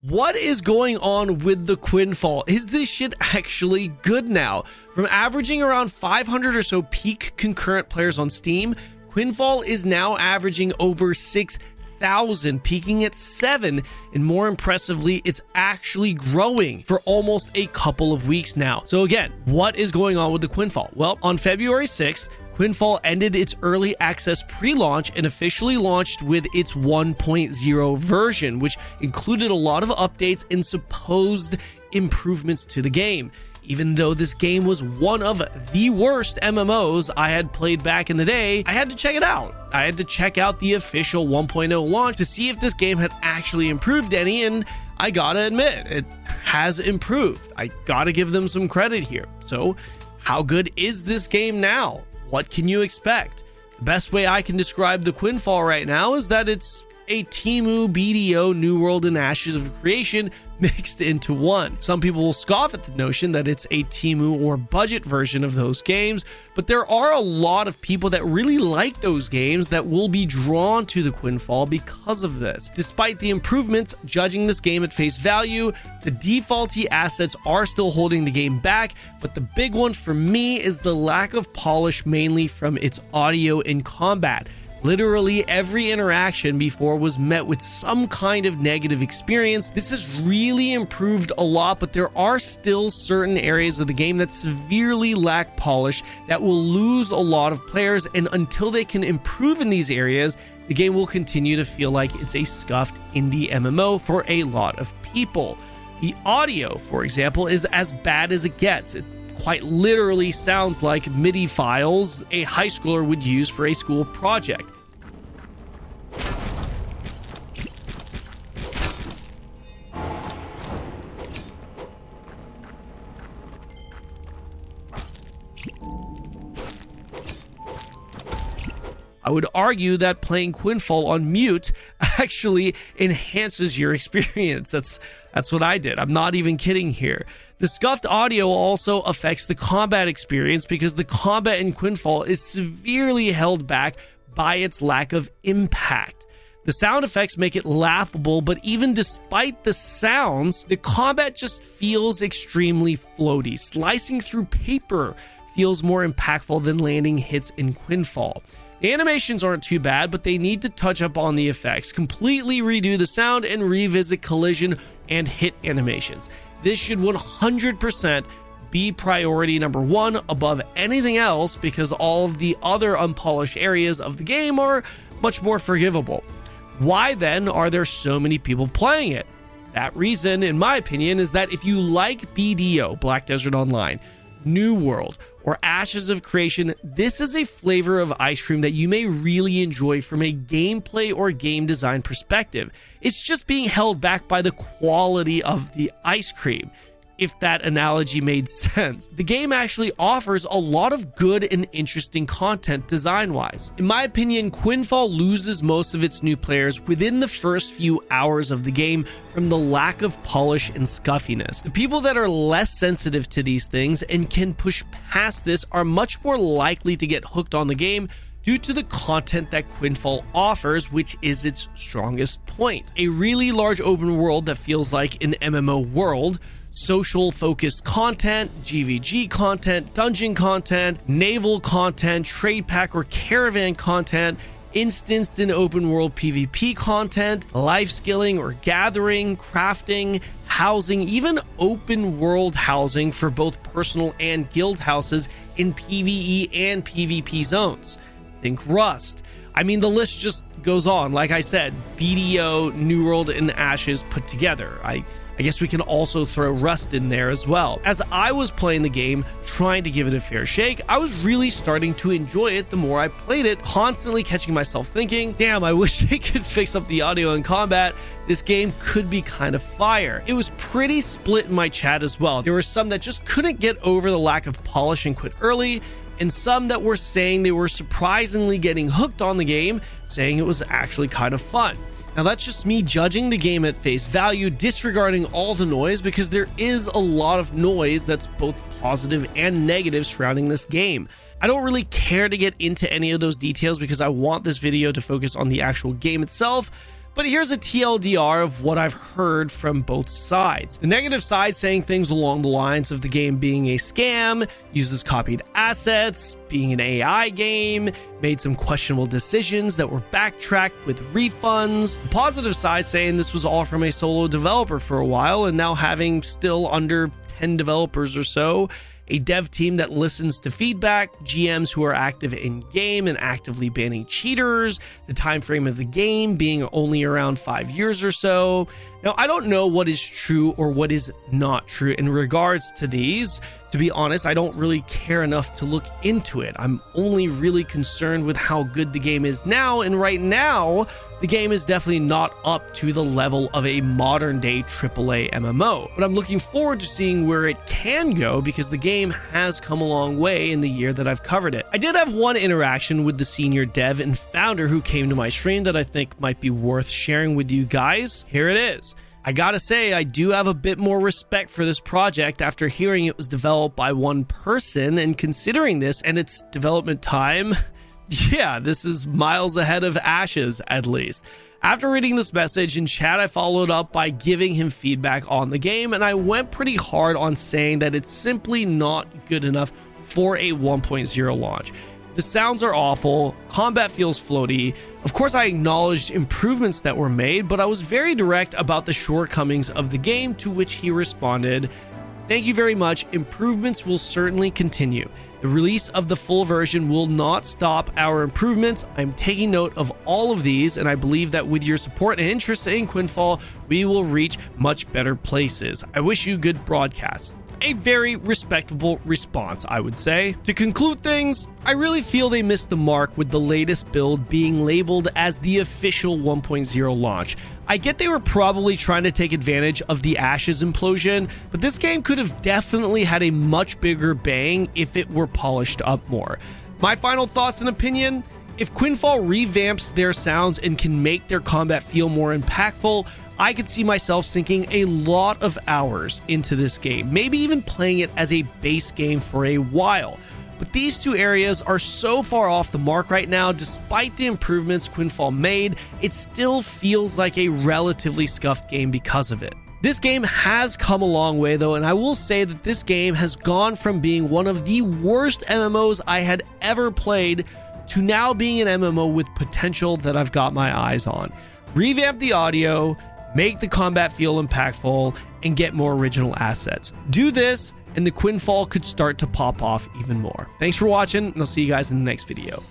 What is going on with the Quinfall? Is this shit actually good now? From averaging around 500 or so peak concurrent players on Steam, Quinfall is now averaging over 6,000, peaking at 7, and more impressively, it's actually growing for almost a couple of weeks now. So again, what is going on with the Quinfall? Well, on February 6th, Quinfall ended its early access pre-launch and officially launched with its 1.0 version, which included a lot of updates and supposed improvements to the game. Even though this game was one of the worst MMOs I had played back in the day, I had to check it out. I had to check out the official 1.0 launch to see if this game had actually improved any, and I gotta admit, it has improved. I gotta give them some credit here. So, how good is this game now? What can you expect? The best way I can describe the Quinfall right now is that it's a Temu BDO New World and Ashes of Creation mixed into one. Some people will scoff at the notion that it's a Temu or budget version of those games, but there are a lot of people that really like those games that will be drawn to the Quinfall because of this. Despite the improvements, judging this game at face value, the defaulty assets are still holding the game back, but the big one for me is the lack of polish, mainly from its audio and combat. Literally every interaction before was met with some kind of negative experience. This has really improved a lot, but there are still certain areas of the game that severely lack polish that will lose a lot of players, and until they can improve in these areas, the game will continue to feel like it's a scuffed indie MMO for a lot of people. The audio, for example, is as bad as it gets. It quite literally sounds like MIDI files a high schooler would use for a school project. I would argue that playing Quinfall on mute actually enhances your experience. That's what I did. I'm not even kidding here. The scuffed audio also affects the combat experience because the combat in Quinfall is severely held back by its lack of impact. The sound effects make it laughable, but even despite the sounds, the combat just feels extremely floaty. Slicing through paper feels more impactful than landing hits in Quinfall. The animations aren't too bad, but they need to touch up on the effects, completely redo the sound, and revisit collision and hit animations. This should 100% be priority number one above anything else, because all of the other unpolished areas of the game are much more forgivable. Why then are there so many people playing it? That reason, in my opinion, is that if you like BDO, Black Desert Online, New World, or Ashes of Creation, this is a flavor of ice cream that you may really enjoy from a gameplay or game design perspective. It's just being held back by the quality of the ice cream, if that analogy made sense. The game actually offers a lot of good and interesting content design-wise. In my opinion, Quinfall loses most of its new players within the first few hours of the game from the lack of polish and scuffiness. The people that are less sensitive to these things and can push past this are much more likely to get hooked on the game due to the content that Quinfall offers, which is its strongest point. A really large open world that feels like an MMO world, social focused content, GVG content, dungeon content, naval content, trade pack or caravan content, instanced and open world PvP content, life skilling or gathering, crafting, housing, even open world housing for both personal and guild houses in PvE and PvP zones. Think Rust. I mean, the list just goes on. Like I said, BDO, New World, and Ashes put together. I guess we can also throw Rust in there as well. As I was playing the game, trying to give it a fair shake, I was really starting to enjoy it the more I played it, constantly catching myself thinking, damn, I wish they could fix up the audio and combat. This game could be kind of fire. It was pretty split in my chat as well. There were some that just couldn't get over the lack of polish and quit early, and some that were saying they were surprisingly getting hooked on the game, saying it was actually kind of fun. Now that's just me judging the game at face value, disregarding all the noise, because there is a lot of noise that's both positive and negative surrounding this game. I don't really care to get into any of those details because I want this video to focus on the actual game itself, But here's a TLDR of what I've heard from both sides. The negative side saying things along the lines of the game being a scam, uses copied assets, being an AI game, made some questionable decisions that were backtracked with refunds. The positive side saying this was all from a solo developer for a while, and now having still under 10 developers or so, a dev team that listens to feedback, GMs who are active in game and actively banning cheaters, the time frame of the game being only around 5 years or so. Now, I don't know what is true or what is not true in regards to these. To be honest, I don't really care enough to look into it. I'm only really concerned with how good the game is now, and right now, the game is definitely not up to the level of a modern day AAA MMO. But I'm looking forward to seeing where it can go because the game has come a long way in the year that I've covered it. I did have one interaction with the senior dev and founder who came to my stream that I think might be worth sharing with you guys. Here it is. I gotta say, I do have a bit more respect for this project after hearing it was developed by one person, and considering this and its development time, yeah, this is miles ahead of Ashes, at least. After reading this message in chat, I followed up by giving him feedback on the game, and I went pretty hard on saying that it's simply not good enough for a 1.0 launch. The sounds are awful, combat feels floaty. Of course, I acknowledged improvements that were made, but I was very direct about the shortcomings of the game, to which he responded, "Thank you very much. Improvements will certainly continue. The release of the full version will not stop our improvements. I'm taking note of all of these, and I believe that with your support and interest in Quinfall, we will reach much better places. I wish you good broadcasts." A very respectable response, I would say. To conclude things, I really feel they missed the mark with the latest build being labeled as the official 1.0 launch. I get they were probably trying to take advantage of the Ashes implosion, but this game could have definitely had a much bigger bang if it were polished up more. My final thoughts and opinion: if Quinfall revamps their sounds and can make their combat feel more impactful, I could see myself sinking a lot of hours into this game, maybe even playing it as a base game for a while. But these two areas are so far off the mark right now. Despite the improvements Quinfall made, it still feels like a relatively scuffed game because of it. This game has come a long way though, and I will say that this game has gone from being one of the worst MMOs I had ever played to now being an MMO with potential that I've got my eyes on. Revamp the audio, make the combat feel impactful, and get more original assets. Do this, and the Quinfall could start to pop off even more. Thanks for watching, and I'll see you guys in the next video.